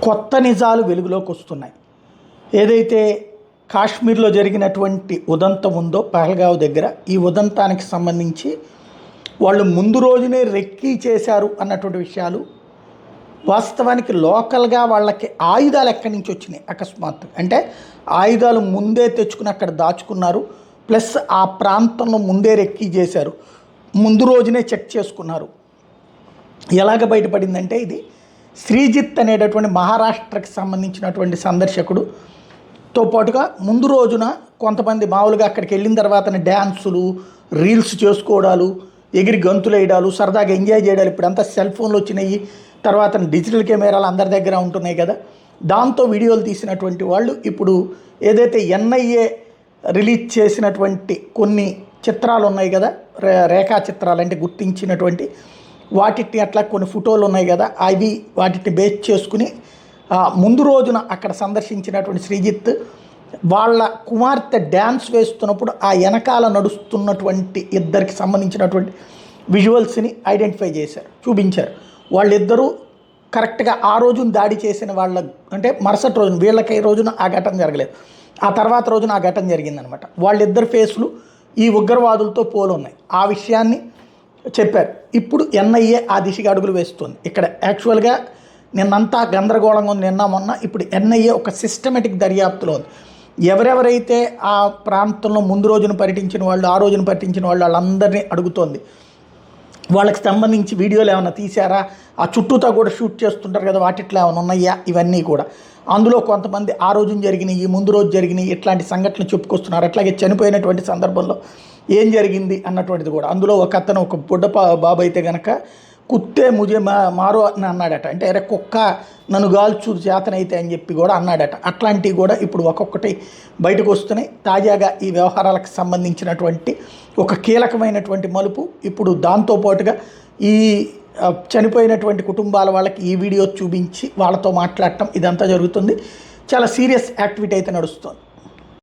కొత్త నిజాలు వెలుగులోకి వస్తున్నాయి. ఏదైతే కాశ్మీర్లో జరిగినటువంటి ఉదంతం ఉందో పహల్గావ్ దగ్గర, ఈ ఉదంతానికి సంబంధించి వాళ్ళు ముందు రోజునే రెక్కీ చేశారు అన్నటువంటి విషయాలు వాస్తవానికి లోకల్గా వాళ్ళకి ఆయుధాలు ఎక్కడి నుంచి వచ్చినాయి అకస్మాత్తు అంటే ఆయుధాలు ముందే తెచ్చుకుని అక్కడ దాచుకున్నారు, ప్లస్ ఆ ప్రాంతంలో ముందే రెక్కీ చేశారు, ముందు రోజునే చెక్ చేసుకున్నారు. ఎలాగ బయటపడిందంటే ఇది శ్రీజిత్ అనేటటువంటి మహారాష్ట్రకి సంబంధించినటువంటి సందర్శకుడుతో పాటుగా ముందు రోజున కొంతమంది మామూలుగా అక్కడికి వెళ్ళిన తర్వాత డ్యాన్సులు, రీల్స్ చేసుకోవడాలు, ఎగిరి గంతులు వేయడాలు, సరదాగా ఎంజాయ్ చేయడాలు, ఇప్పుడంతా సెల్ ఫోన్లు వచ్చినాయి, తర్వాత డిజిటల్ కెమెరాలు అందరి దగ్గర ఉంటున్నాయి కదా, దాంతో వీడియోలు తీసినటువంటి వాళ్ళు ఇప్పుడు ఏదైతే ఎన్ఐఏ రిలీజ్ చేసినటువంటి కొన్ని చిత్రాలు ఉన్నాయి కదా, రేఖా చిత్రాలు అంటే గుర్తించినటువంటి వాటిని అట్లా కొన్ని ఫోటోలు ఉన్నాయి కదా, అవి వాటిని బేస్ చేసుకుని ముందు రోజున అక్కడ సందర్శించినటువంటి శ్రీజిత్ వాళ్ళ కుమార్తె డ్యాన్స్ వేస్తున్నప్పుడు ఆ వెనకాల నడుస్తున్నటువంటి ఇద్దరికి సంబంధించినటువంటి విజువల్స్ని ఐడెంటిఫై చేశారు, చూపించారు. వాళ్ళిద్దరూ కరెక్ట్గా ఆ రోజున దాడి చేసిన వాళ్ళ అంటే మరుసటి రోజున వీళ్ళకి రోజున ఆ ఘటన జరగలేదు, ఆ తర్వాత రోజున ఆ ఘటన జరిగిందనమాట. వాళ్ళిద్దరు ఫేసులు ఈ ఉగ్రవాదులతో పోలున్నాయి, ఆ విషయాన్ని చెప్పారు. ఇప్పుడు ఎన్ఐఏ ఆ దిశగా అడుగులు వేస్తుంది. ఇక్కడ యాక్చువల్గా నిన్నంతా గందరగోళంగా ఉంది నిన్న మొన్న, ఇప్పుడు ఎన్ఐఏ ఒక సిస్టమేటిక్ దర్యాప్తులో ఉంది. ఎవరెవరైతే ఆ ప్రాంతంలో ముందు రోజున పర్యటించిన వాళ్ళు, ఆ రోజున పర్యటించిన వాళ్ళు, వాళ్ళందరినీ అడుగుతోంది. వాళ్ళకి సంబంధించి వీడియోలు ఏమైనా తీశారా, ఆ చుట్టూతో కూడా షూట్ చేస్తుంటారు కదా, వాటిట్లో ఏమైనా ఉన్నాయా, ఇవన్నీ కూడా. అందులో కొంతమంది ఆ రోజున జరిగినాయి, ముందు రోజు జరిగినాయి, ఇట్లాంటి సంఘటనలు చెప్పుకొస్తున్నారు. అట్లాగే చనిపోయినటువంటి సందర్భంలో ఏం జరిగింది అన్నటువంటిది కూడా. అందులో ఒక అతను, ఒక బుడ్డ బాబు అయితే కనుక కుత్తే ముజే మారో అని అన్నాడట, అంటే అరే కుక్క నన్ను గాల్చు చేతనైతే అని చెప్పి కూడా అన్నాడట. అట్లాంటివి కూడా ఇప్పుడు ఒక్కొక్కటి బయటకు వస్తున్నాయి. తాజాగా ఈ వ్యవహారాలకు సంబంధించినటువంటి ఒక కీలకమైనటువంటి మలుపు ఇప్పుడు దాంతోపాటుగా ఈ చనిపోయినటువంటి కుటుంబాల వాళ్ళకి ఈ వీడియో చూపించి వాళ్ళతో మాట్లాడటం, ఇదంతా జరుగుతుంది. చాలా సీరియస్ యాక్టివిటీ అయితే నడుస్తుంది.